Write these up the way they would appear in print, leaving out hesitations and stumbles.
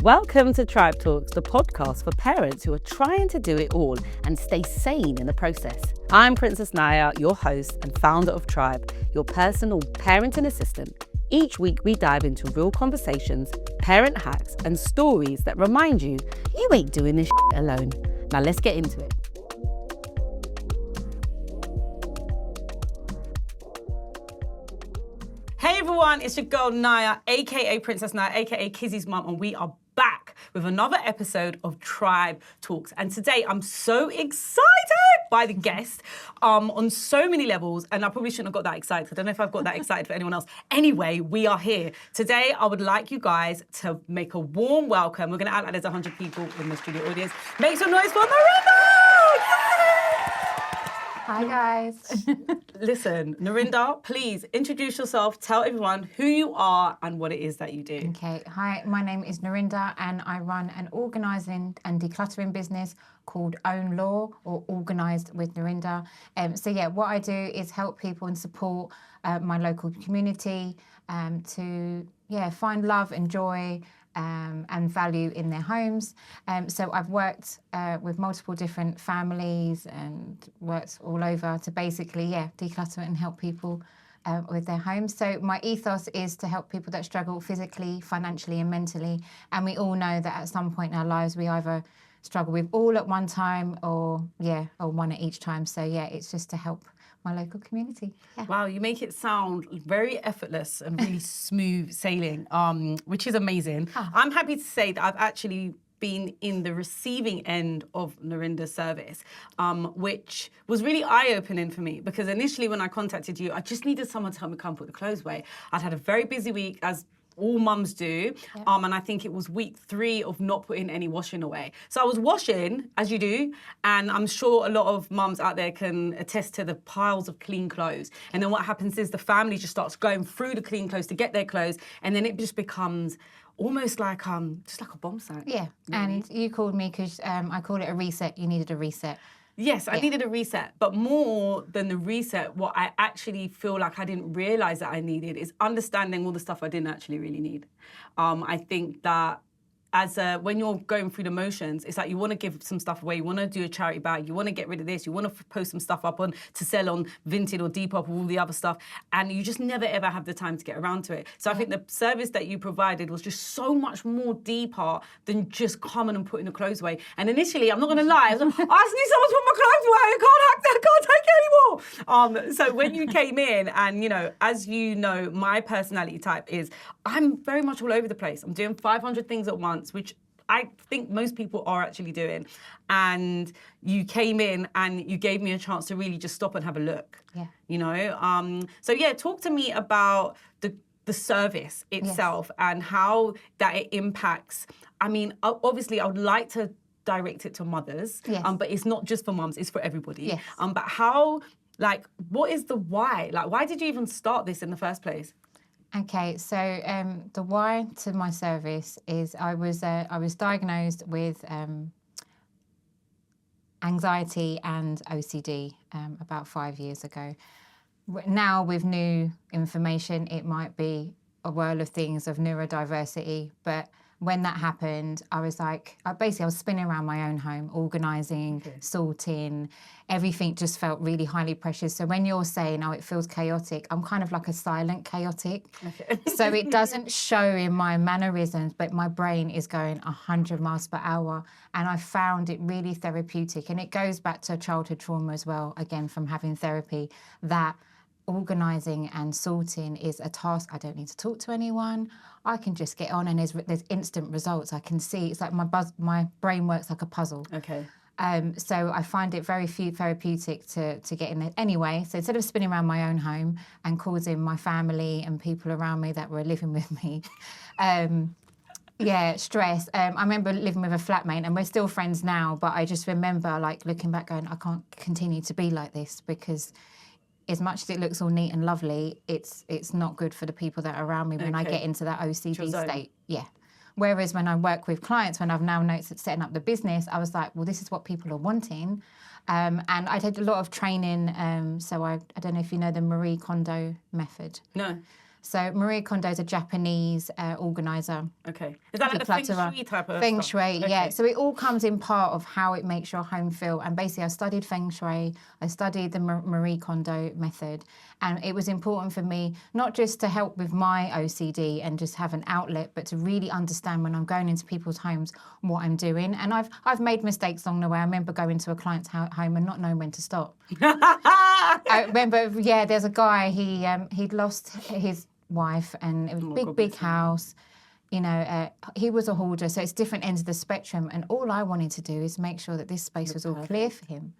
Welcome to Trybe Talks, the podcast for parents who are trying to do it all and stay sane in the process. I'm Princess Nyah, your host and founder of Trybe, your personal parenting assistant. Each week we dive into real conversations, parent hacks, and stories that remind you ain't doing this alone. Now let's get into it. Hey everyone, it's your girl Nyah, aka Princess Nyah, aka Kizzy's mum, and we are back with another episode of Trybe Talks. And today I'm so excited by the guest on so many levels, and I probably shouldn't have got that excited. I don't know if I've got that excited for anyone else. Anyway, we are here. Today I would like you guys to make a warm welcome. We're going to act like there's 100 people in the studio audience. Make some noise for Narinda! Hi guys. Listen, Narinda, please introduce yourself, tell everyone who you are and what it is that you do. Okay, hi, my name is Narinda and I run an organising and decluttering business called Own Law, or Organised with Narinda. What I do is help people and support my local community to find love and joy and value in their homes. So I've worked with multiple different families and worked all over to basically, declutter and help people with their homes. So my ethos is to help people that struggle physically, financially and mentally. And we all know that at some point in our lives, we either struggle with all at one time or one at each time. So it's just to help my local community. Yeah. Wow, you make it sound very effortless and really smooth sailing, which is amazing. I'm happy to say that I've actually been in the receiving end of Narinda's service, which was really eye-opening for me, because initially when I contacted you, I just needed someone to help me come put the clothes away. I'd had a very busy week, as all mums do, and I think it was week 3 of not putting any washing away. So I was washing, as you do, and I'm sure a lot of mums out there can attest to the piles of clean clothes. And then what happens is the family just starts going through the clean clothes to get their clothes, and then it just becomes almost like just like a bomb site. Yeah, really. And you called me because I call it a reset. You needed a reset. Yes, I needed a reset, but more than the reset, what I actually feel like I didn't realise that I needed is understanding all the stuff I didn't actually really need. I think that when you're going through the motions, it's like you want to give some stuff away, you want to do a charity bag, you want to get rid of this, you want to post some stuff up to sell on Vinted or Depop or all the other stuff, and you just never ever have the time to get around to it. So I think the service that you provided was just so much more deeper than just coming and putting the clothes away. And initially, I'm not going to lie, I was like, I just need someone to put my clothes away, I can't take it anymore. So when you came in, and as you know, my personality type is, I'm very much all over the place. I'm doing 500 things at once, which I think most people are actually doing. And you came in and you gave me a chance to really just stop and have a look. Yeah. Talk to me about the service itself and how that it impacts. I mean, obviously I would like to direct it to mothers, but it's not just for mums, it's for everybody. Yes. But how, what is the why? Why did you even start this in the first place? Okay, so the why to my service is I was diagnosed with anxiety and OCD about 5 years ago. Now with new information, it might be a whirl of things of neurodiversity, but when that happened, I was like, I was spinning around my own home, organising, sorting, everything just felt really highly pressured. So when you're saying, it feels chaotic, I'm kind of like a silent chaotic. Okay. So it doesn't show in my mannerisms, but my brain is going 100 miles per hour. And I found it really therapeutic. And it goes back to childhood trauma as well, again, from having therapy, that organising and sorting is a task. I don't need to talk to anyone. I can just get on, and there's instant results. I can see. It's like my brain works like a puzzle. Okay. So I find it very therapeutic to get in there. Anyway, so instead of spinning around my own home and causing my family and people around me that were living with me, stress. I remember living with a flatmate, and we're still friends now. But I just remember, looking back, going, I can't continue to be like this, because as much as it looks all neat and lovely, it's not good for the people that are around me when I get into that OCD state. Yeah. Whereas when I work with clients, when I've now noticed setting up the business, I was like, well, this is what people are wanting. And I did a lot of training. So I don't know if you know the Marie Kondo method. No. So Marie Kondo's a Japanese organizer. Okay. Is that like the Feng Shui type of Feng stuff? Shui, Okay. yeah. So it all comes in part of how it makes your home feel. And basically, I studied Feng Shui, I studied the Marie Kondo method, and it was important for me not just to help with my OCD and just have an outlet, but to really understand when I'm going into people's homes what I'm doing. And I've made mistakes along the way. I remember going to a client's home and not knowing when to stop. I remember, yeah, there's a guy, he'd lost his wife, and it was a big house. You know, he was a hoarder, so it's different ends of the spectrum. And all I wanted to do is make sure that this space was all clear for him.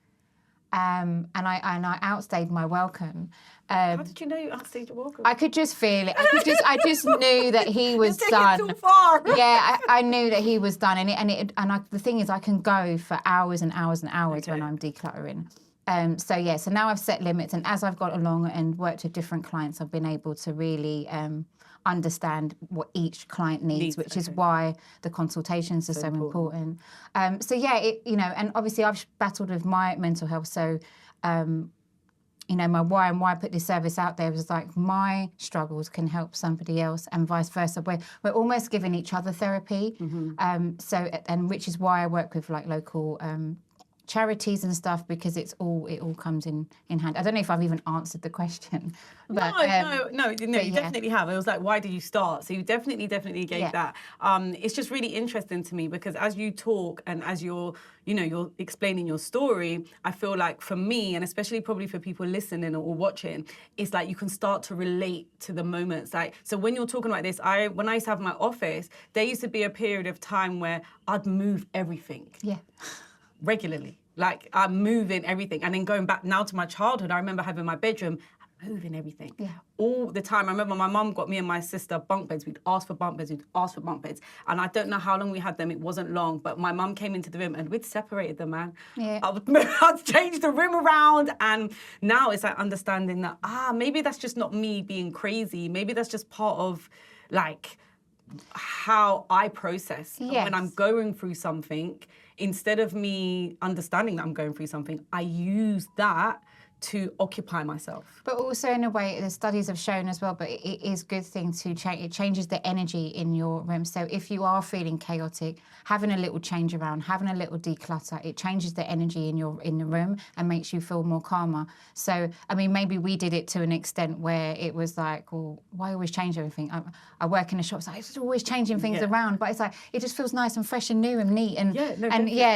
And I outstayed my welcome. How did you know you outstayed your welcome? I could just feel it. I just knew that he was done. Too far. Yeah, I knew that he was done. The thing is, I can go for hours and hours and hours when I'm decluttering. So now I've set limits, and as I've got along and worked with different clients, I've been able to really understand what each client needs, which is why the consultations are so important. And obviously I've battled with my mental health. So, my why and why I put this service out there was like my struggles can help somebody else, and vice versa. We're almost giving each other therapy. Which is why I work with like local charities and stuff, because it all comes in hand. I don't know if I've even answered the question. But, no, you definitely have. It was like, why did you start? So you definitely gave that. It's just really interesting to me, because as you talk and as you're explaining your story, I feel like for me, and especially probably for people listening or watching, it's like you can start to relate to the moments. Like, so when you're talking about this, when I used to have my office, there used to be a period of time where I'd move everything. Yeah. Regularly. Like, I'm moving everything. And then going back now to my childhood, I remember having my bedroom, moving everything. Yeah. All the time. I remember my mum got me and my sister bunk beds. We'd ask for bunk beds. And I don't know how long we had them. It wasn't long. But my mum came into the room and we'd separated them, man. Yeah. I'd changed the room around. And now it's like understanding that, maybe that's just not me being crazy. Maybe that's just part of, like, how I process. Yes. When I'm going through something, instead of me understanding that I'm going through something, I use that to occupy myself. But also, in a way, the studies have shown as well, but it is a good thing to change. It changes the energy in your room. So if you are feeling chaotic, having a little change around, having a little declutter, it changes the energy in the room and makes you feel more calmer. So, I mean, maybe we did it to an extent where it was like, well, why always change everything? I work in a shop, so it's always changing things around, but it's like, it just feels nice and fresh and new and neat.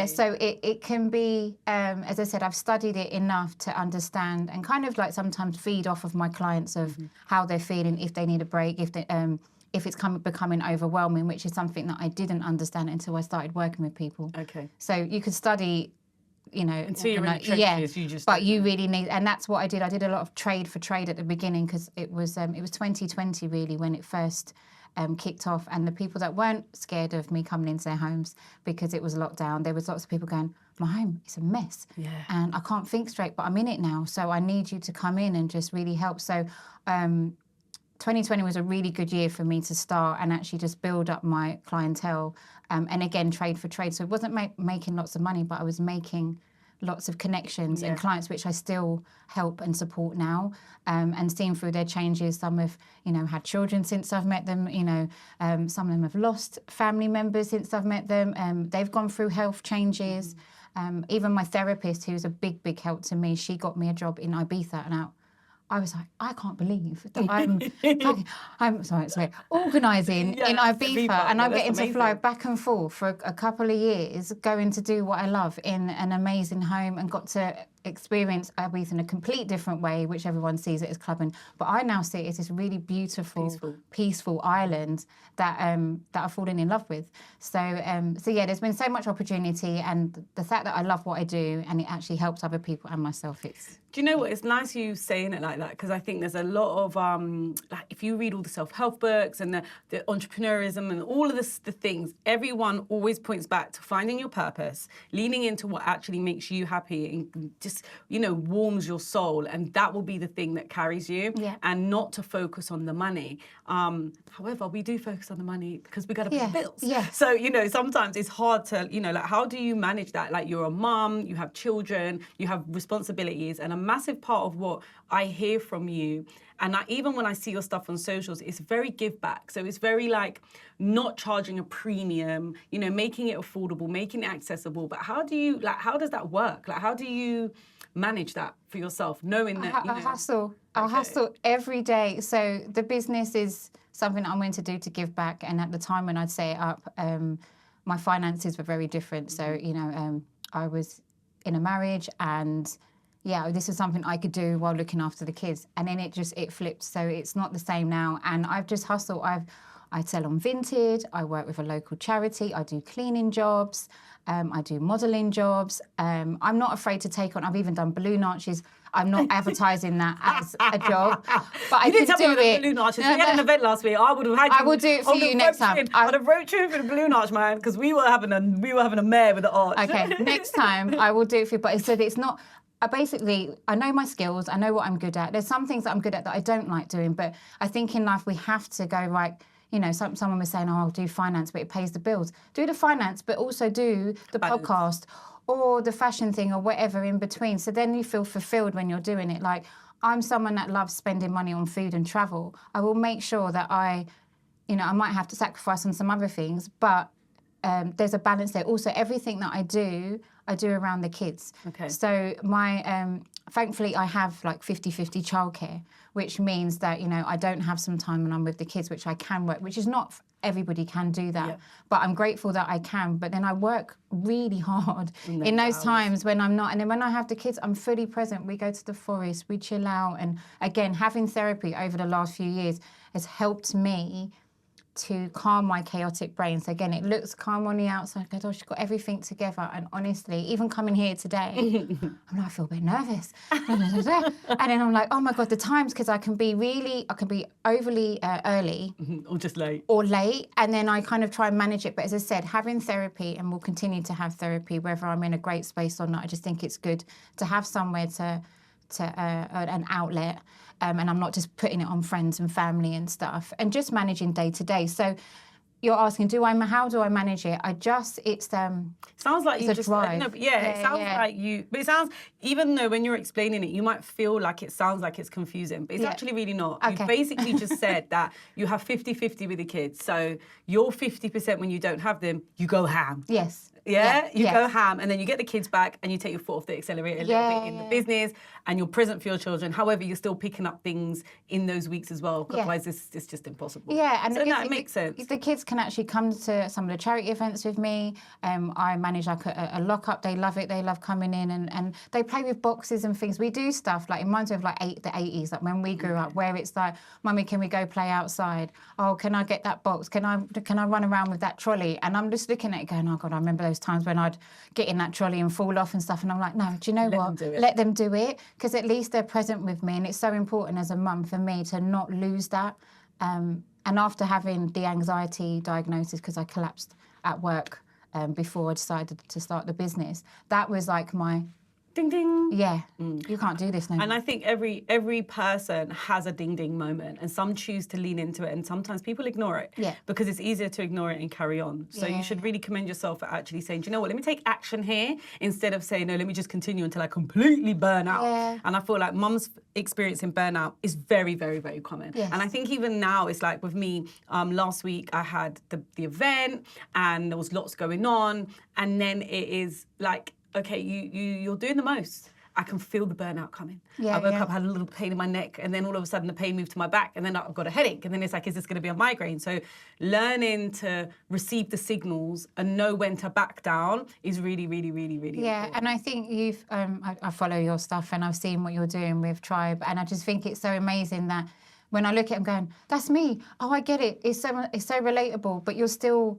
So it can be, as I said, I've studied it enough to understand and kind of like sometimes feed off of my clients of how they're feeling, if they need a break, if it's becoming overwhelming, which is something that I didn't understand until I started working with people. Okay. So you could study, until you're in the trenches, but you really need, and that's what I did. I did a lot of trade for trade at the beginning, because it was 2020 really when it first kicked off, and the people that weren't scared of me coming into their homes because it was locked down, there was lots of people going, my home is a mess, and I can't think straight, but I'm in it now, so I need you to come in and just really help. So 2020 was a really good year for me to start and actually just build up my clientele, and again, trade for trade. So it wasn't making lots of money, but I was making lots of connections and clients which I still help and support now, and seeing through their changes. Some have, had children since I've met them, some of them have lost family members since I've met them. They've gone through health changes. Even my therapist, who's a big help to me, she got me a job in Ibiza, and I was like, I can't believe that I'm organising in Ibiza, and I'm getting to fly back and forth for a couple of years, going to do what I love in an amazing home, and got to experience Ibiza in a complete different way, which everyone sees it as clubbing. But I now see it as this really beautiful, peaceful island that I've fallen in love with. So there's been so much opportunity, and the fact that I love what I do and it actually helps other people and myself, Do you know what? It's nice you saying it like that, because I think there's a lot of, like, if you read all the self-help books and the entrepreneurism and all of the things, everyone always points back to finding your purpose, leaning into what actually makes you happy and just, warms your soul. And that will be the thing that carries you, and not to focus on the money. However, we do focus on the money because we got to pay bills. Yeah. So, sometimes it's hard to, like, how do you manage that? Like, you're a mum, you have children, you have responsibilities, and a massive part of what I hear from you And even when I see your stuff on socials, it's very give back. So it's very like not charging a premium, you know, making it affordable, making it accessible. But how does that work? Like, how do you manage that for yourself, knowing that, you know? I hustle every day. So the business is something I'm going to do to give back. And at the time when I'd set it up, my finances were very different. So, you know, I was in a marriage and this is something I could do while looking after the kids. And then it flipped. So it's not the same now. And I've just hustled. I sell on Vinted. I work with a local charity. I do cleaning jobs. I do modelling jobs. I'm not afraid to take on. I've even done balloon arches. I'm not advertising that as a job, but I can do it. Balloon arches. We had an event last week. I would have had you. I will do it for you next time. I'd have wrote you for the balloon arch, man, because we were having a mare with the arch. Okay, next time I will do it for you. But so it's not. I know my skills. I know what I'm good at. There's some things that I'm good at that I don't like doing, but I think in life we have to go right. You know, someone was saying, I'll do finance, but it pays the bills. Do the finance, but also do the podcast or the fashion thing or whatever in between. So then you feel fulfilled when you're doing it. Like, I'm someone that loves spending money on food and travel. I will make sure that I might have to sacrifice on some other things, but there's a balance there. Also, everything that I do around the kids. Okay. So thankfully, I have like 50-50 childcare, which means that, you know, I don't have some time when I'm with the kids, which I can work, which is not everybody can do that. Yeah. But I'm grateful that I can. But then I work really hard in those times when I'm not. And then when I have the kids, I'm fully present. We go to the forest, we chill out. And again, having therapy over the last few years has helped me to calm my chaotic brain. So again, it looks calm on the outside. I go, oh, she's got everything together. And honestly, even coming here today, I'm like, I feel a bit nervous. And then I'm like, oh my God, the times, because I can be overly early. Or just late. Or late. And then I kind of try and manage it. But as I said, having therapy, and we'll continue to have therapy, whether I'm in a great space or not, I just think it's good to have somewhere to an outlet. And I'm not just putting it on friends and family and stuff, and just managing day to day. So you're asking, how do I manage it? Sounds like you just drive. No, but it sounds like you. But it sounds, even though when you're explaining it, you might feel like it sounds like it's confusing, but it's actually really not. Okay. You basically just said that you have 50-50 with the kids. So your 50% when you don't have them, you go ham. Yes. Yeah, you go ham, and then you get the kids back, and you take your foot off the accelerator a little bit in the business, and you're present for your children. However, you're still picking up things in those weeks as well. Otherwise, it's just impossible. Yeah, and it makes sense. The kids can actually come to some of the charity events with me. I manage like a lock-up. They love it. They love coming in, and they play with boxes and things. We do stuff like, it reminds me of like the 80s, like when we grew up, where it's like, Mummy, can we go play outside? Oh, can I get that box? Can I run around with that trolley? And I'm just looking at it going, oh God, I remember those times when I'd get in that trolley and fall off and stuff, and I'm like, no, do you know what? Let them do it, because at least they're present with me, and it's so important as a mum for me to not lose that. And after having the anxiety diagnosis, because I collapsed at work before I decided to start the business, that was like my ding ding. Yeah, you can't do this no more. And I think every person has a ding ding moment, and some choose to lean into it, and sometimes people ignore it because it's easier to ignore it and carry on. So you should really commend yourself for actually saying, do you know what, let me take action here, instead of saying, no, let me just continue until I completely burn out. Yeah. And I feel like mum's experiencing burnout is very, very, very common. Yes. And I think even now, it's like with me, last week I had the event, and there was lots going on, and then it is like, okay, you're doing the most. I can feel the burnout coming. I woke up, had a little pain in my neck, and then all of a sudden the pain moved to my back, and then I've got a headache, and then it's like, is this going to be a migraine? So learning to receive the signals and know when to back down is really, really, really, really important. And I think you've, I follow your stuff, and I've seen what you're doing with Trybe, and I just think it's so amazing that when I look at it, I'm going, that's me. Oh, I get it. It's so relatable, but you're still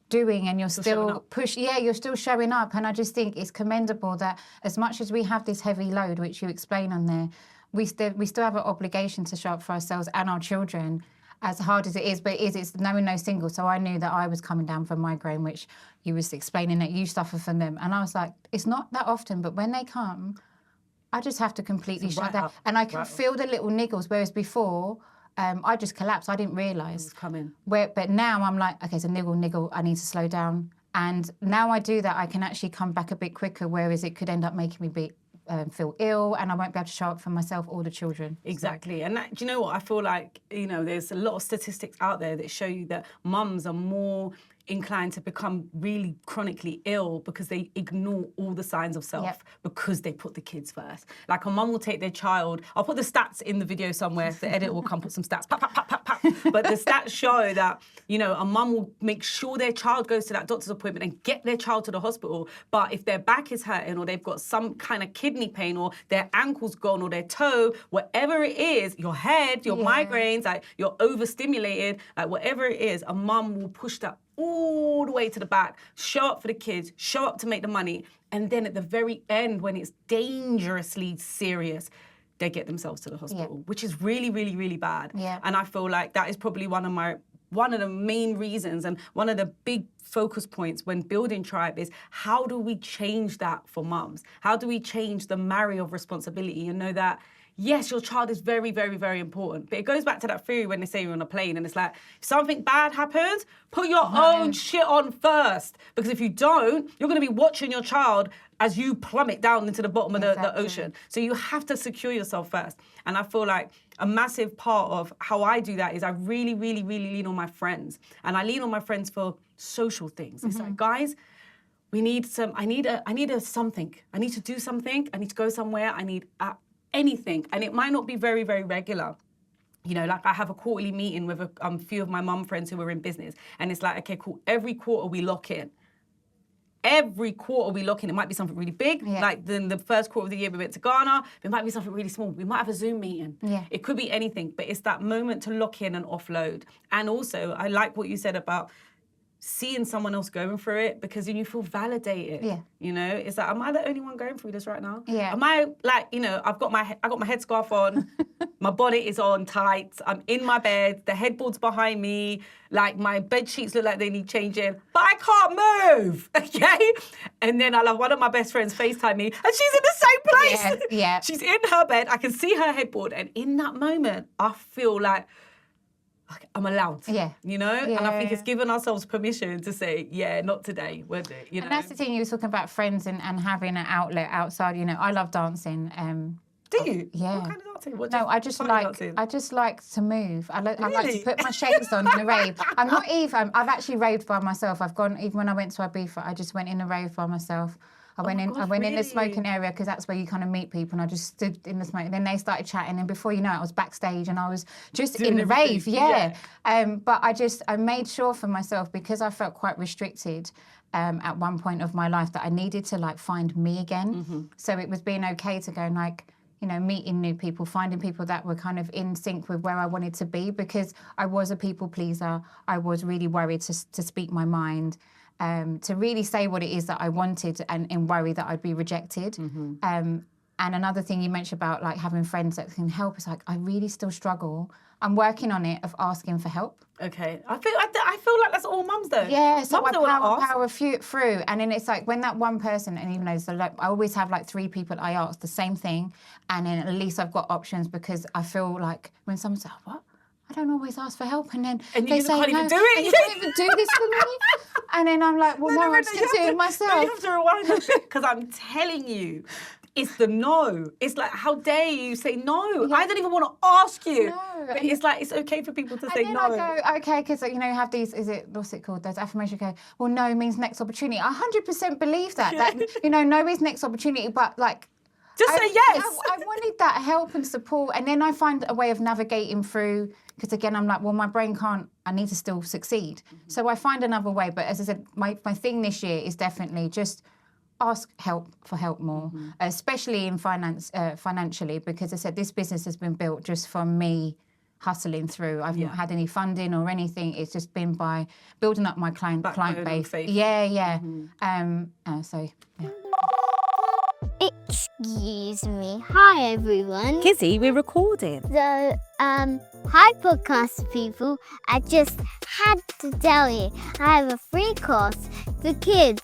doing, and you're still you're still showing up. And I just think it's commendable that as much as we have this heavy load, which you explain on there, we still have an obligation to show up for ourselves and our children, as hard as it is. But it's knowing no single. So I knew that I was coming down from migraine, which you was explaining that you suffer from them, and I was like, it's not that often, but when they come, I just have to completely shut down, and I can feel the little niggles, whereas before I just collapsed. I didn't realise. It was coming. But now I'm like, okay, it's a niggle, I need to slow down. And now I do that, I can actually come back a bit quicker, whereas it could end up making me feel ill, and I won't be able to show up for myself or the children. Exactly. And that, do you know what? I feel like, there's a lot of statistics out there that show you that mums are more inclined to become really chronically ill because they ignore all the signs of self because they put the kids first. Like a mum will take their child, I'll put the stats in the video somewhere, the edit will come put some stats, pop, pop, pop, pop, pop. But the stats show that, a mum will make sure their child goes to that doctor's appointment and get their child to the hospital. But if their back is hurting or they've got some kind of kidney pain or their ankle's gone or their toe, whatever it is, your head, your migraines, like you're overstimulated, like whatever it is, a mum will push that all the way to the back, show up for the kids, show up to make the money, and then at the very end, when it's dangerously serious, they get themselves to the hospital, which is really, really, really bad. Yeah. And I feel like that is probably one of the main reasons and one of the big focus points when building Trybe is how do we change that for mums? How do we change the marry of responsibility and know that yes, your child is very, very, very important. But it goes back to that theory when they say you're on a plane and it's like, if something bad happens, put your own shit on first. Because if you don't, you're going to be watching your child as you plummet down into the bottom of the ocean. So you have to secure yourself first. And I feel like a massive part of how I do that is I really, really, really lean on my friends. And I lean on my friends for social things. It's like, guys, I need a something. I need to do something. I need to go somewhere. I need anything. And it might not be very, very regular. Like I have a quarterly meeting with a few of my mum friends who are in business. And it's like, okay, cool. Every quarter we lock in. It might be something really big. Yeah. Like then the first quarter of the year we went to Ghana. It might be something really small. We might have a Zoom meeting. Yeah. It could be anything. But it's that moment to lock in and offload. And also, I like what you said about seeing someone else going through it because then you feel validated. Yeah. It's like, am I the only one going through this right now? Yeah. Am I like, I got my headscarf on, my bonnet is on tight, I'm in my bed, the headboard's behind me, like my bed sheets look like they need changing, but I can't move, okay? And then I'll have one of my best friends FaceTime me and she's in the same place. Yeah. She's in her bed, I can see her headboard, and in that moment, I feel like I'm allowed, Yeah. And I think it's giving ourselves permission to say, yeah, not today, would it? And that's the thing, you were talking about friends and having an outlet outside. I love dancing. Do you? Yeah. What kind of dancing? I just like to move. I like to put my shades on in a rave. I've actually raved by myself. Even when I went to Ibiza, I just went in a rave by myself. I went in the smoking area because that's where you kind of meet people, and I just stood in the smoke. And then they started chatting, and before you know it, I was backstage and I was just in the rave. Yeah. But I made sure for myself, because I felt quite restricted at one point of my life, that I needed to find me again. Mm-hmm. So it was being okay to go meeting new people, finding people that were kind of in sync with where I wanted to be, because I was a people pleaser. I was really worried to speak my mind. To really say what it is that I wanted, and in worry that I'd be rejected. Mm-hmm. And another thing you mentioned about having friends that can help is I really still struggle. I'm working on it, of asking for help. Okay, I feel like that's all mums though. Yeah, so I power through, and then it's when that one person, and even though I always have 3 people I ask the same thing, and then at least I've got options, because I feel like when someone says, "What? I don't always ask for help," and then they say, can't "No, even do it. you can't even do this for me." And then I'm like, "Well, no, I'm just going to do it myself." No, you have to rewind a bit, because I'm telling you, it's the no. It's like, how dare you say no? Yeah. I don't even want to ask you. No. But it's okay for people to say no. And then I go, okay, because you have these, what's it called? Those affirmations go, well, no means next opportunity. I 100% believe that. No is next opportunity, but just say yes. I wanted that help and support, and then I find a way of navigating through. Because again, I'm like, well, my brain can't. I need to still succeed. Mm-hmm. So I find another way. But as I said, my thing this year is definitely just ask for help more, mm-hmm. especially in financially. Because I said, this business has been built just from me hustling through. I've not had any funding or anything. It's just been by building up my client base. Yeah. Mm-hmm. So. Yeah. Excuse me. Hi, everyone. Kizzy, we're recording. So, hi, podcast people. I just had to tell you, I have a free course for kids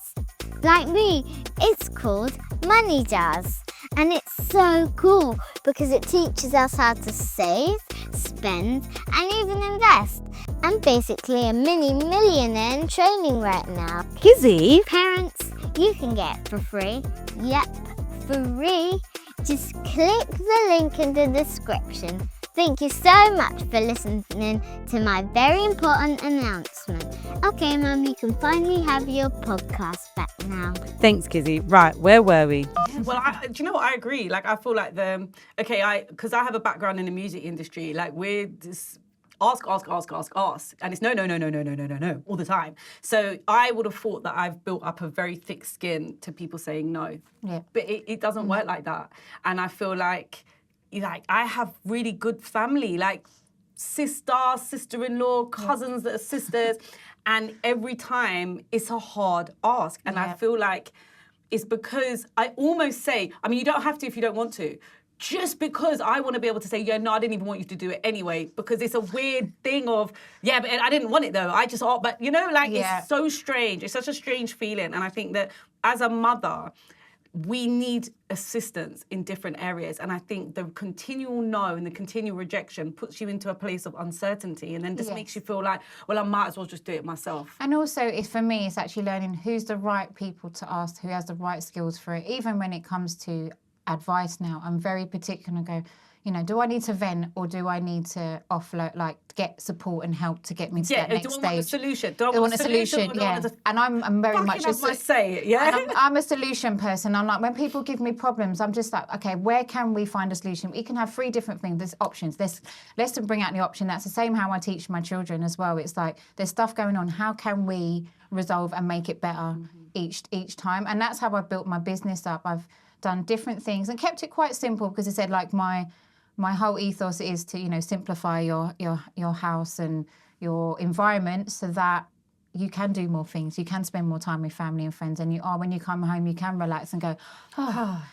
like me. It's called Money Jazz. And it's so cool because it teaches us how to save, spend, and even invest. I'm basically a mini millionaire in training right now. Kizzy? Parents, you can get it for free. Yep. Free just click the link in the description. Thank you so much for listening to my very important announcement. Okay, Mum, you can finally have your podcast back now. Thanks, Kizzy. Right, where were we? Well, do you know what? I agree. Like, I feel like because I have a background in the music industry, like, we're just ask, and it's no, all the time. So I would have thought that I've built up a very thick skin to people saying no. Yeah. But it doesn't work like that. And I feel like I have really good family, like sister-in-law, cousins that are sisters, and every time it's a hard ask. And I feel like it's because I almost say, I mean, you don't have to if you don't want to, just because I want to be able to say, yeah, no, I didn't even want you to do it anyway, because it's a weird thing of, yeah, but I didn't want it though. I just, but you know, like, it's so strange. It's such a strange feeling. And I think that as a mother, we need assistance in different areas. And I think the continual no and the continual rejection puts you into a place of uncertainty, and then just makes you feel like, well, I might as well just do it myself. And also, for me, it's actually learning who's the right people to ask, who has the right skills for it. Even when it comes to advice now, I'm very particular and go, do I need to vent, or do I need to offload, like, get support and help to get me to that next stage? Do I want a solution? Do I want a solution? Yeah. And I'm very much I'm a solution person. I'm like, when people give me problems, I'm just like, okay, where can we find a solution? We can have 3 different things. There's options. Let's bring out the option. That's the same how I teach my children as well. It's like, there's stuff going on. How can we resolve and make it better each time? And that's how I've built my business up. I've done different things and kept it quite simple, because I said, like, my whole ethos is to, simplify your house and your environment so that you can do more things. You can spend more time with family and friends, and when you come home, you can relax and go,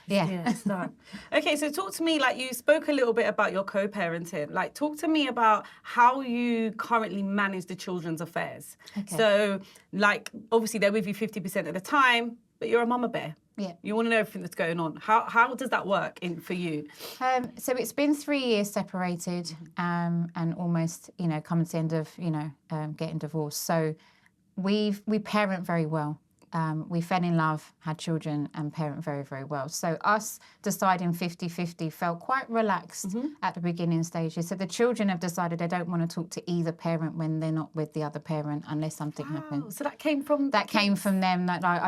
it's done. Okay, so talk to me, like, you spoke a little bit about your co-parenting. Like, talk to me about how you currently manage the children's affairs. Okay. So, like, obviously they're with you 50% of the time, but you're a mama bear. Yeah. You want to know everything that's going on. How does that work for you? So it's been 3 years separated, and almost, coming to the end of, getting divorced. So we parent very well. We fell in love, had children, and parent very, very well. So us deciding 50-50 felt quite relaxed at the beginning stages. So the children have decided they don't want to talk to either parent when they're not with the other parent, unless something happens. So that came from came from them. That, like,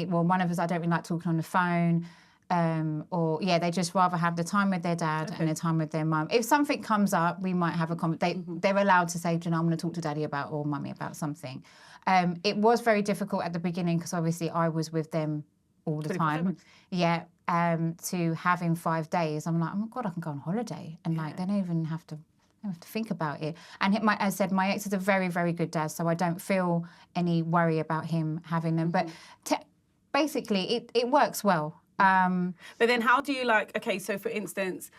one of us, I don't really like talking on the phone. They just rather have the time with their dad and the time with their mum. If something comes up, we might have a conversation. They're allowed to say, I'm going to talk to daddy about, or mummy about something. It was very difficult at the beginning, because obviously I was with them all the time. Yeah. To having 5 days, I'm like, oh my God, I can go on holiday. And like, they don't even have to think about it. And as I said, my ex is a very, very good dad, so I don't feel any worry about him having them. But basically, it works well. But then how do you, like, okay, so for instance,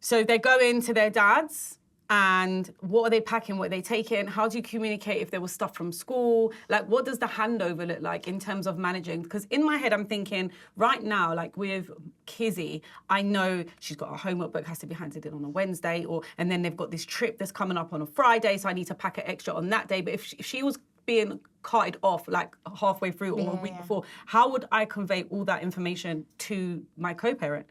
so they go into their dad's, and what are they packing? What are they taking? How do you communicate if there was stuff from school? Like, what does the handover look like in terms of managing? Because in my head, I'm thinking right now, like with Kizzy, I know she's got a homework book, has to be handed in on a Wednesday, and then they've got this trip that's coming up on a Friday, so I need to pack it extra on that day. But if she was being carted off like halfway through or a week before, how would I convey all that information to my co-parent?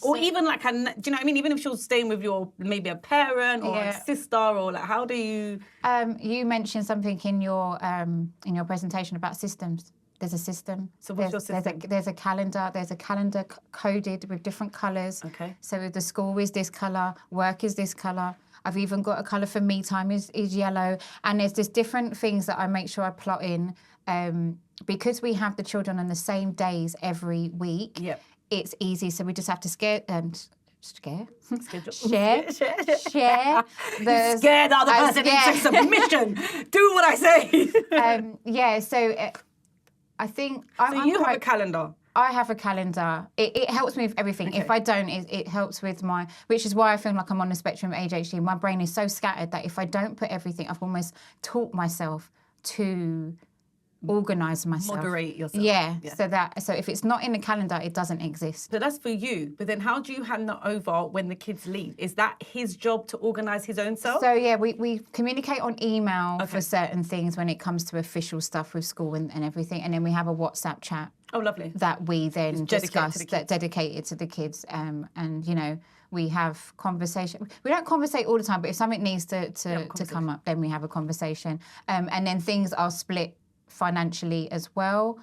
Or even like, do you know what I mean? Even if she was staying with maybe a parent or a sister, or like, how do you? You mentioned something in your presentation about systems. There's a system. So what's your system? There's a calendar. There's a calendar coded with different colours. Okay. So the school is this colour, work is this colour. I've even got a colour for me time is yellow. And there's just different things that I make sure I plot in. Because we have the children on the same days every week. Yep. It's easy, so we just have to share. Scared the other person into submission. Do what I say. So I think you have a calendar. I have a calendar. It helps me with everything. Okay. If I don't, it helps with which is why I feel like I'm on the spectrum of ADHD. My brain is so scattered that if I don't put everything, I've almost taught myself to organise myself. Moderate yourself. Yeah, so if it's not in the calendar, it doesn't exist. So that's for you. But then how do you hand that over when the kids leave? Is that his job to organise his own self? So yeah, we communicate on email for certain things when it comes to official stuff with school and everything, and then we have a WhatsApp chat. Oh, lovely. That we then discuss, that dedicated to the kids, and you know, we have conversation. We don't conversate all the time, but if something needs to come up, then we have a conversation, and then things are split financially as well.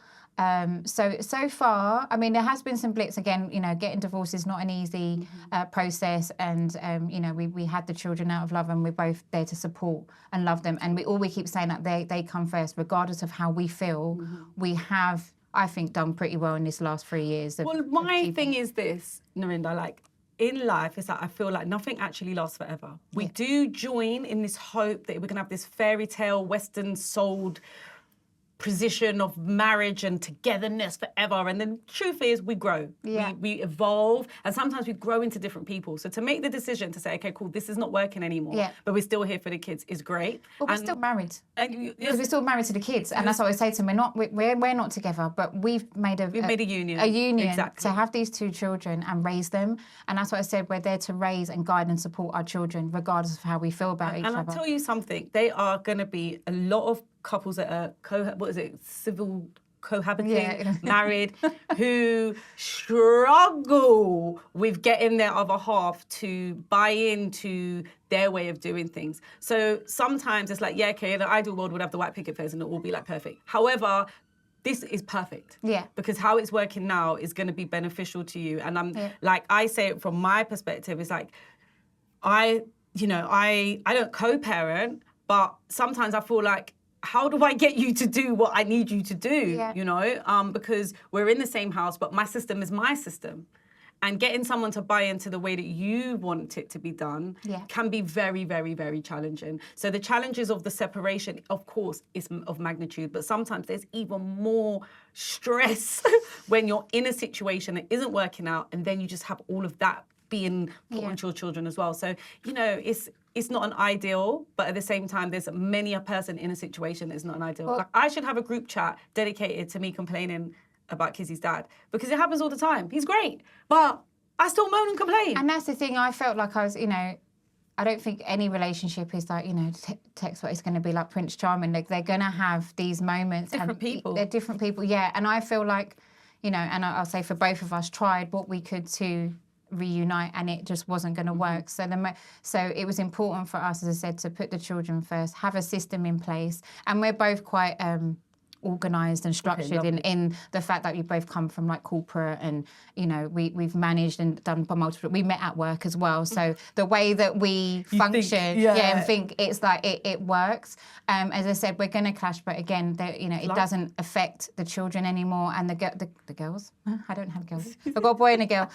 So far, I mean, there has been some blitz. Again, you know, getting divorced is not an easy process, and you know, we had the children out of love, and we're both there to support and love them, and we keep saying that they come first, regardless of how we feel. We have, I think, done pretty well in this last 3 years. Well, my thing is this, Narinda, like, in life, it's like I feel like nothing actually lasts forever. We do join in this hope that we're going to have this fairy tale, Western souled position of marriage and togetherness forever, and then truth is we grow, we evolve, and sometimes we grow into different people. So to make the decision to say, okay, cool, this is not working anymore, but we're still here for the kids is great. But we're still married, because we're still married to the kids, and that's what I say to them. We're not together, but we've made a union, exactly, to have these two children and raise them. And that's what I said, we're there to raise and guide and support our children regardless of how we feel about each other. And I'll tell you something, they are going to be a lot of couples that are civil cohabiting, married, who struggle with getting their other half to buy into their way of doing things. So sometimes it's like, yeah, okay, in the ideal world would have the white picket fence and it will all be like perfect. However, this is perfect. Yeah. Because how it's working now is going to be beneficial to you. And I'm like, I say it from my perspective, it's like, I don't co-parent, but sometimes I feel like, how do I get you to do what I need you to do, you know? Because we're in the same house, but my system is my system. And getting someone to buy into the way that you want it to be done can be very, very, very challenging. So the challenges of the separation, of course, is of magnitude, but sometimes there's even more stress when you're in a situation that isn't working out, and then you just have all of that being put onto your children as well. So, you know, it's not an ideal, but at the same time, there's many a person in a situation that's not an ideal. Like, I should have a group chat dedicated to me complaining about Kizzy's dad, because it happens all the time. He's great, but I still moan and complain. And that's the thing, I felt like I was, you know, I don't think any relationship is like, you know, text what it's going to be like Prince Charming. Like, they're going to have these moments. Different people. They're different people, yeah. And I feel like, you know, and I'll say for both of us, tried what we could to reunite, and it just wasn't going to work. So it was important for us, as I said, to put the children first, have a system in place, and we're both quite organised and structured in the fact that we both come from like corporate, and you know, we've managed and done multiple. We met at work as well, so the way that we function, and think, it's like it works. As I said, we're going to clash, but again, you know, it doesn't affect the children anymore, and the girls. I don't have girls. I've got a boy and a girl.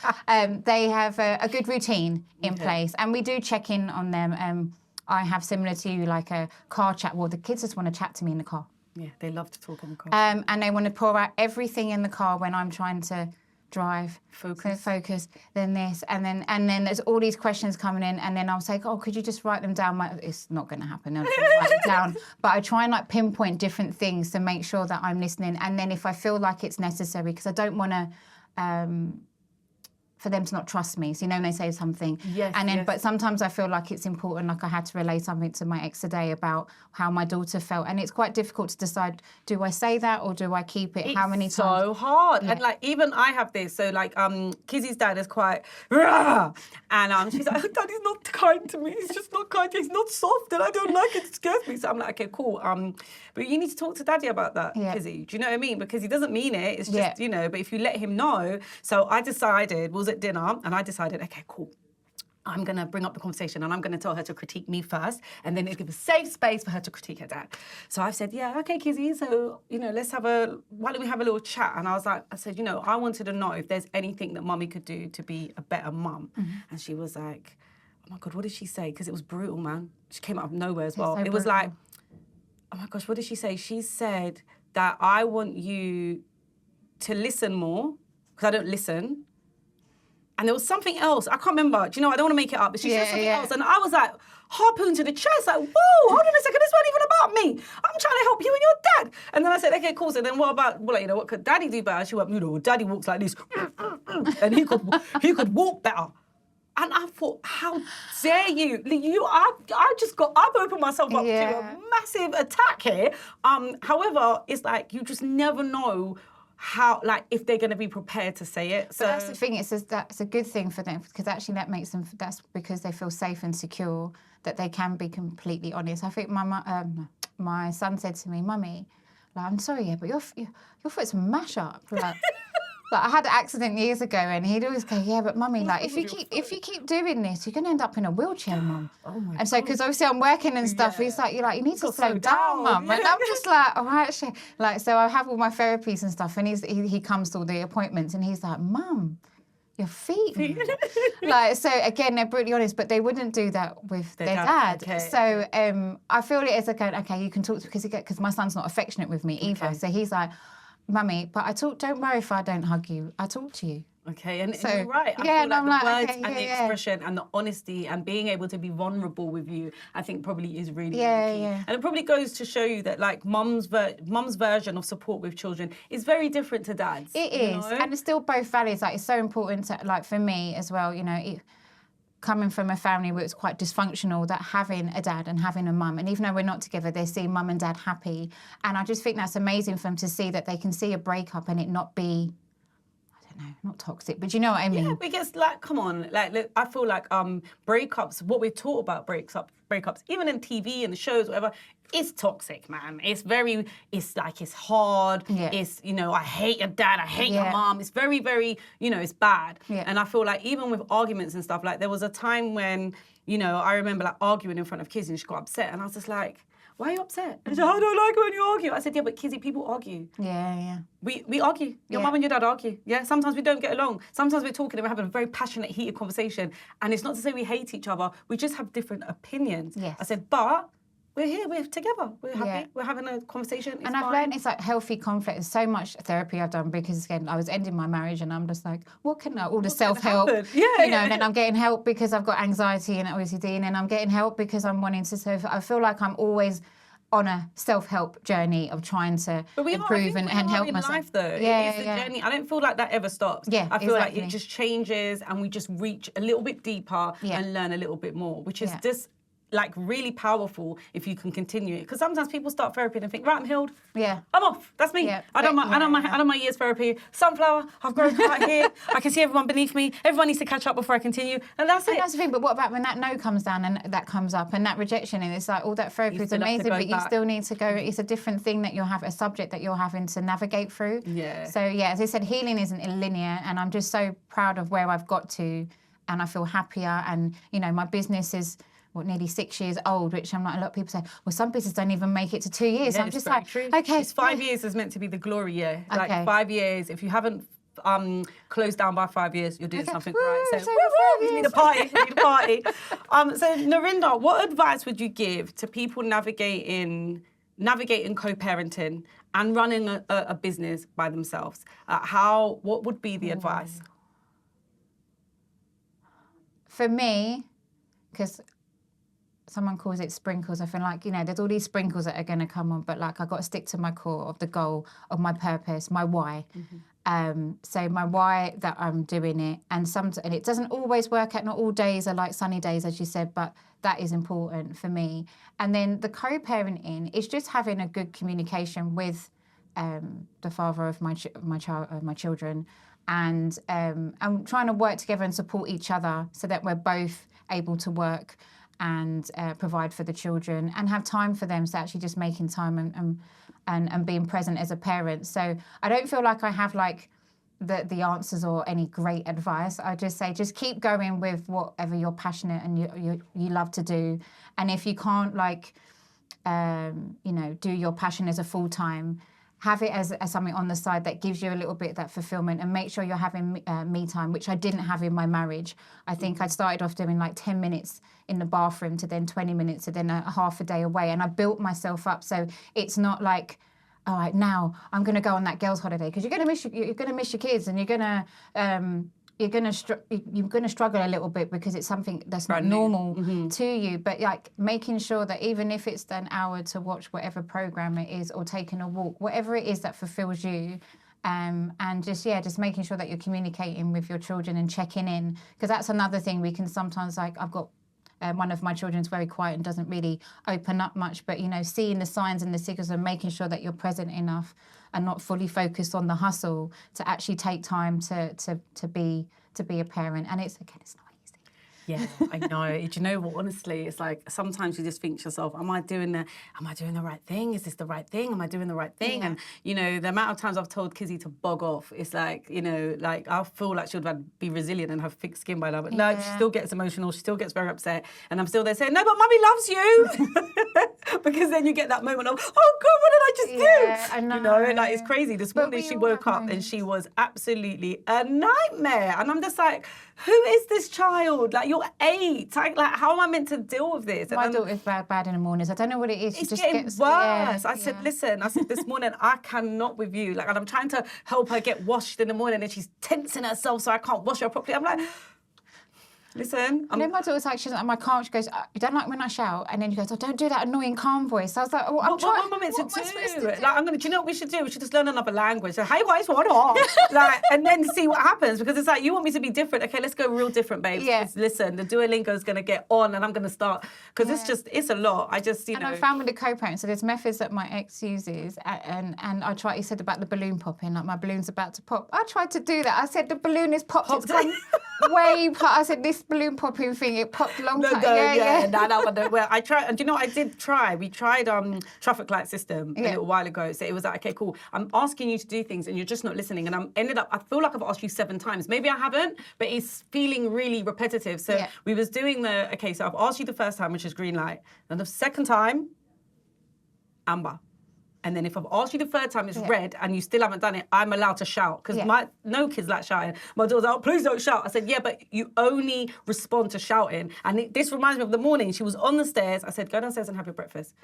They have a good routine in place, and we do check in on them. I have, similar to you, like a car chat. Well, the kids just want to chat to me in the car. Yeah, they love to talk in the car. And they want to pour out everything in the car when I'm trying to drive. Focus, then this, and then there's all these questions coming in, and then I'll say, oh, could you just write them down? It's not going to happen. I'm going to write it down. But I try and like pinpoint different things to make sure that I'm listening. And then if I feel like it's necessary, because I don't want to... for them to not trust me. So, you know, when they say something. But sometimes I feel like it's important, like I had to relay something to my ex today about how my daughter felt. And it's quite difficult to decide, do I say that or do I keep it? How many times? It's so hard. And like, even I have this. So like, Kizzy's dad is quite, rah! And she's like, Daddy's not kind to me. He's just not kind. He's not soft and I don't like it. It scares me. So I'm like, okay, cool. But you need to talk to Daddy about that, Kizzy. Do you know what I mean? Because he doesn't mean it. It's just, you know, but if you let him know. So I decided, was at dinner, and I decided, okay, cool. I'm going to bring up the conversation and I'm going to tell her to critique me first, and then it'll give a safe space for her to critique her dad. So I've said, yeah, okay, Kizzy, so, you know, why don't we have a little chat? And I said, you know, I wanted to know if there's anything that Mummy could do to be a better mum. And she was like, oh my God, what did she say? Because it was brutal, man. She came out of nowhere as well. It was like, oh my gosh, what did she say? She said that I want you to listen more, because I don't listen, And there was something else. I can't remember. Do you know, I don't want to make it up. But she said something else. And I was like, harpoon to the chest. Like, whoa, hold on a second. This wasn't even about me. I'm trying to help you and your dad. And then I said, okay, cool. So then what about, well, you know, what could daddy do better? She went, you know, daddy walks like this. And he could walk better. And I thought, how dare you? I've opened myself up to a massive attack here. However, it's like, you just never know how, like, if they're going to be prepared to say it. So but that's the thing. That's a good thing for them, because actually that makes them. That's because they feel safe and secure that they can be completely honest. I think my son said to me, "Mummy, like, I'm sorry, but your foot's a mash up." Like, I had an accident years ago, and he'd always go, "Yeah, but Mummy, like, if you keep doing this, you're gonna end up in a wheelchair, Mum." Oh my and so, because obviously I'm working and stuff, he's like, "You need to slow down, Mum." And I'm just like, "All right, shit." Like, so I have all my therapies and stuff, and he comes to all the appointments, and he's like, "Mum, your feet." Like, so again, they're brutally honest, but they wouldn't do that with their dad. Okay. So I feel it is okay, you can talk to, because my son's not affectionate with me either. Okay. So he's like, "Mummy, but don't worry if I don't hug you. I talk to you." Okay, and you're right. I feel like the words and the expression and the honesty and being able to be vulnerable with you, I think probably is really, really key. Yeah. And it probably goes to show you that, like, mum's version of support with children is very different to dad's. It is, and it's still both values. Like, it's so important to, like, for me as well, you know, coming from a family where it's quite dysfunctional, that having a dad and having a mum, and even though we're not together, they see mum and dad happy. And I just think that's amazing for them to see that they can see a breakup and it not be, I don't know, not toxic, but you know what I mean? Yeah, because, like, come on, like, look, I feel like breakups, what we're taught about breakups, even in TV and the shows, whatever, it's toxic, man. It's hard. Yeah. It's, you know, I hate your dad, I hate your mom. It's very, very, you know, it's bad. Yeah. And I feel like even with arguments and stuff, like, there was a time when, you know, I remember, like, arguing in front of kids and she got upset, and I was just like, "Why are you upset?" And she said, "I don't like it when you argue." I said, "Yeah, but Kizzy, people argue." Yeah. We argue. Your mum and your dad argue. Yeah, sometimes we don't get along. Sometimes we're talking and we're having a very passionate, heated conversation. And it's not to say we hate each other. We just have different opinions. Yes. I said, but we're here, we're together, we're happy, we're having a conversation. And I've learned it's like healthy conflict. There's so much therapy I've done, because again, I was ending my marriage and I'm just like, what can all the self-help, and then I'm getting help because I've got anxiety and OCD, and then I'm getting help because I'm wanting to I feel like I'm always on a self-help journey of trying to improve and help myself. Life, though. It's a journey. I don't feel like that ever stops. I feel like it just changes and we just reach a little bit deeper and learn a little bit more, which is just, like, really powerful if you can continue it. Because sometimes people start therapy and think, right, I'm healed. Yeah. I'm off. That's me. Yeah. I done my year's therapy. Sunflower, I've grown out here. I can see everyone beneath me. Everyone needs to catch up before I continue. And that's it. And that's the thing. But what about when that no comes down and that comes up and that rejection, and it's like all that therapy is amazing, but you still need to go. It's a different thing that you'll have, a subject that you're having to navigate through. Yeah. So, yeah, as I said, healing isn't linear, and I'm just so proud of where I've got to, and I feel happier. And, you know, my business is nearly 6 years old, which I'm like, a lot of people say, well, some businesses don't even make it to 2 years. Yeah, so I'm just like, true. Okay. It's 5 years is meant to be the glory year. Okay. Like 5 years, if you haven't closed down by 5 years, you're doing something right. So we need a party. So Narinda, what advice would you give to people navigating co-parenting and running a business by themselves? What would be the advice? For me, because someone calls it sprinkles, I feel like, you know, there's all these sprinkles that are going to come on, but, like, I've got to stick to my core of the goal, of my purpose, my why. Mm-hmm. So my why that I'm doing it, and it doesn't always work out. Not all days are like sunny days, as you said, but that is important for me. And then the co-parenting is just having a good communication with the father of my children, and I'm trying to work together and support each other so that we're both able to work and provide for the children and have time for them. So actually just making time and being present as a parent. So I don't feel like I have, like, the answers or any great advice. I just say, just keep going with whatever you're passionate and you love to do. And if you can't, like, you know, do your passion as a full-time, have it as something on the side that gives you a little bit of that fulfillment, and make sure you're having me time, which I didn't have in my marriage. I think I started off doing like 10 minutes in the bathroom to then 20 minutes to then a half a day away. And I built myself up. So it's not like, all right, now I'm going to go on that girls' holiday, because you're going to miss your kids, and you're going to you're gonna struggle a little bit because it's something that's not Brand new. normal to you. But like making sure that even if it's an hour to watch whatever program it is, or taking a walk, whatever it is that fulfills you, and just making sure that you're communicating with your children and checking in, because that's another thing we can sometimes, like, I've got one of my children's very quiet and doesn't really open up much, but seeing the signs and the signals and making sure that you're present enough and not fully focused on the hustle to actually take time to be a parent. And it's not easy. Yeah, I know. Do you know what? Honestly, it's like sometimes you just think to yourself, am I doing the right thing? Is this the right thing? Am I doing the right thing? Yeah. And the amount of times I've told Kizzy to bog off, it's like, like I feel like she would be resilient and have thick skin by now, but no, she still gets emotional. She still gets very upset, and I'm still there saying, no, but Mummy loves you, because then you get that moment of, oh God, what did I just do? I know. Like it's crazy. This morning she woke up and she was absolutely a nightmare, and I'm just like, who is this child? Like, you're 8. Like, how am I meant to deal with this? My daughter's bad in the mornings. I don't know what it is. It's just getting gets worse. I said, listen, this morning, I cannot with you. Like, and I'm trying to help her get washed in the morning, and she's tensing herself so I can't wash her properly. I'm like, listen. My daughter's like, she's like, I can't. She goes, you don't like when I shout? And then she goes, oh, don't do that annoying calm voice. I was like, oh, I'm trying. What am I supposed to do? Like, do you know what we should do? We should just learn another language. So, hey, guys, what on? Like, and then see what happens, because it's like, you want me to be different. Okay, let's go real different, babe. Yeah. Listen, the Duolingo's going to get on, and I'm going to start, because it's a lot. I just, And I found with the co-parent, so there's methods that my ex uses, and I tried, he said about the balloon popping, like my balloon's about to pop. I tried to do that. I said, the balloon is popped. It's gone way pop. I said, this balloon popping thing, it popped a long time. No. Well, I tried, and do you know what I did try? We tried traffic light system a little while ago. So it was like, okay, cool. I'm asking you to do things and you're just not listening. And I feel like I've asked you 7 times. Maybe I haven't, but it's feeling really repetitive. So we was doing so I've asked you the first time, which is green light. Then the second time, amber. And then if I've asked you the third time, it's red, and you still haven't done it, I'm allowed to shout. Because no kids like shouting. My daughter's like, oh, please don't shout. I said, yeah, but you only respond to shouting. And this reminds me of the morning. She was on the stairs. I said, go downstairs and have your breakfast.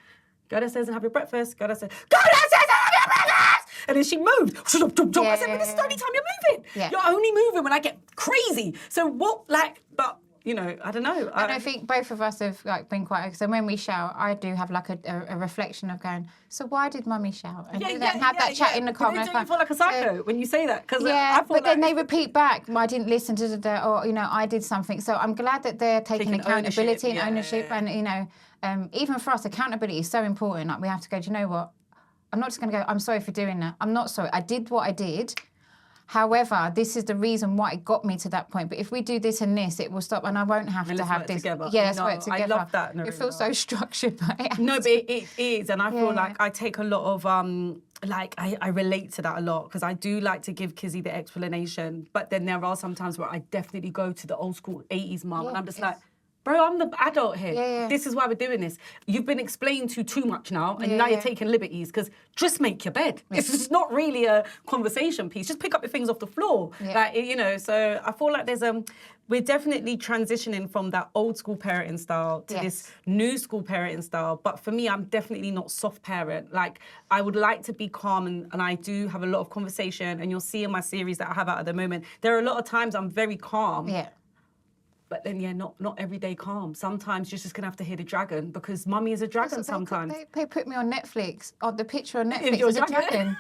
Go downstairs and have your breakfast. Go downstairs and have your breakfast! And then she moved. I said, but this is the only time you're moving. Yeah. You're only moving when I get crazy. So what, but... I don't know. And I think both of us have been quite. So when we shout, I do have a reflection of going, so why did Mummy shout? And have that chat in the car. But you feel like a psycho when you say that. Then they repeat back, I didn't listen to or I did something. So I'm glad that they're taking accountability and ownership. And even for us, accountability is so important. Like, we have to go, do you know what? I'm not just going to go, I'm sorry for doing that. I'm not sorry. I did what I did. However, this is the reason why it got me to that point. But if we do this and this, it will stop, and I won't have to have this. Together. Yeah, let's work together. I love that. It feels so structured, but no, but it is, and I feel like I take a lot of I relate to that a lot, because I do like to give Kizzy the explanation, but then there are some times where I definitely go to the old school 80s mum, and I'm just like, bro, I'm the adult here. Yeah. This is why we're doing this. You've been explained to too much now, and now you're taking liberties, because just make your bed. It's just not really a conversation piece. Just pick up your things off the floor. Yeah. So I feel like we're definitely transitioning from that old school parenting style to this new school parenting style. But for me, I'm definitely not soft parent. Like, I would like to be calm, and I do have a lot of conversation, and you'll see in my series that I have out at the moment, there are a lot of times I'm very calm. Yeah. But then, not every day calm. Sometimes you're just going to have to hear the dragon, because Mummy is a dragon sometimes. They put me on Netflix. The picture on Netflix is a dragon.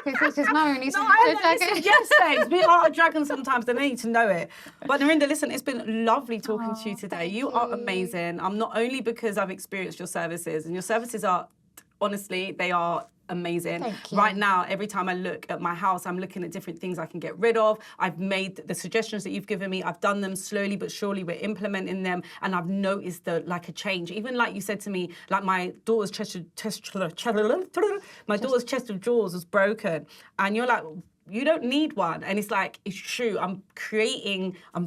Because there's no, he's a dragon. Yes, babes, we are a dragon sometimes. They need to know it. But Narinda, listen, it's been lovely talking to you today. You are amazing. Not only because I've experienced your services, and your services are, honestly, they are amazing. Thank you. Right now, every time I look at my house, I'm looking at different things I can get rid of. I've made the suggestions that you've given me. I've done them slowly but surely. We're implementing them, and I've noticed a change. Even like you said to me, like my daughter's chest of drawers was broken, and you're like, you don't need one. And it's like, it's true. I'm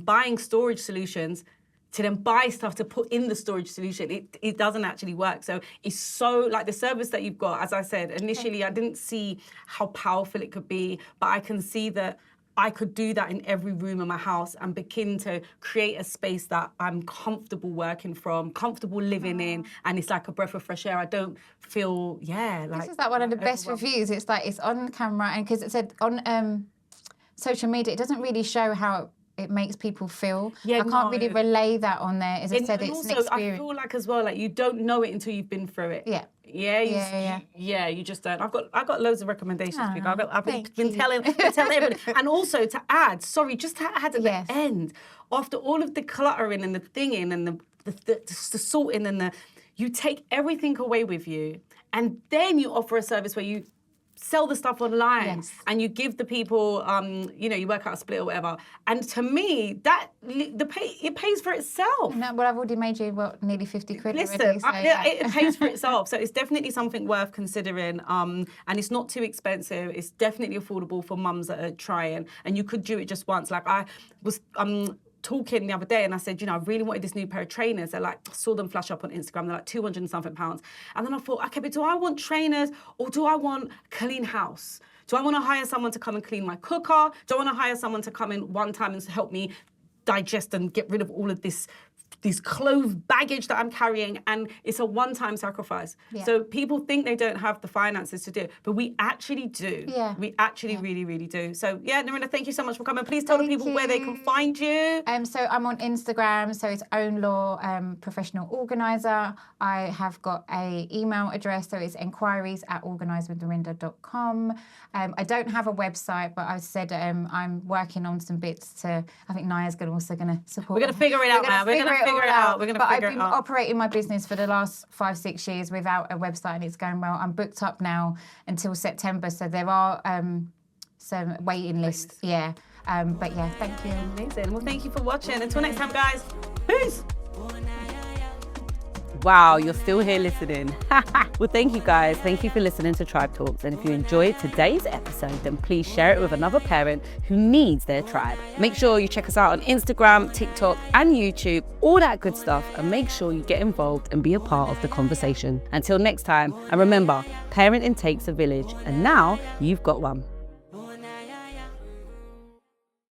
buying storage solutions to then buy stuff to put in the storage solution. It doesn't actually work. So it's so, like, the service that you've got, as I said, initially I didn't see how powerful it could be, but I can see that I could do that in every room in my house and begin to create a space that I'm comfortable working from, comfortable living in, and it's like a breath of fresh air. I don't feel, like... This is like one of the best reviews. It's like, it's on camera, and because it said on social media, it doesn't really show how it makes people feel. Yeah, I can't really no. relay that on there. As I said, And it's also, an experience. I feel like as well, like you don't know it until you've been through it. Yeah. Yeah, you just don't. I've got loads of recommendations for you. I've been thank you. telling everybody. And also to add, just to add at Yes. the end, after all of the cluttering and the thinging and the sorting and you take everything away with you, and then you offer a service where you sell the stuff online and you give the people, you work out a split or whatever. And to me, it pays for itself. No, well, I've already made you, nearly 50 quid Listen, already. So, it pays for itself. So it's definitely something worth considering. And it's not too expensive. It's definitely affordable for mums that are trying. And you could do it just once. Like I was talking the other day and I said, I really wanted this new pair of trainers. They're like, I saw them flash up on Instagram. They're like 200 and something pounds. And then I thought, okay, but do I want trainers or do I want clean house? Do I want to hire someone to come and clean my cooker? Do I want to hire someone to come in one time and help me digest and get rid of all of this clothes baggage that I'm carrying? And it's a one-time sacrifice. Yeah. So people think they don't have the finances to do it, but we actually do. Yeah. We actually really, really do. So yeah, Narinda, thank you so much for coming. Please tell the people where they can find you. So I'm on Instagram, so it's Own Law Professional Organiser. I have got a email address, so it's enquiries@organisewithnarinda.com. I don't have a website, but I said I'm working on some bits I think Nyah's also going to support. We're going to figure it out now. We're going to figure it out. But I've been operating my business for the last 5-6 years without a website, and it's going well. I'm booked up now until September, so there are some waiting lists. Yeah. But yeah, thank you. Amazing. Well, thank you for watching. Until next time, guys. Peace. Wow, you're still here listening. Well, thank you guys. Thank you for listening to Trybe Talks. And if you enjoyed today's episode, then please share it with another parent who needs their tribe. Make sure you check us out on Instagram, TikTok, and YouTube, all that good stuff. And make sure you get involved and be a part of the conversation. Until next time, and remember, parenting takes a village. And now you've got one.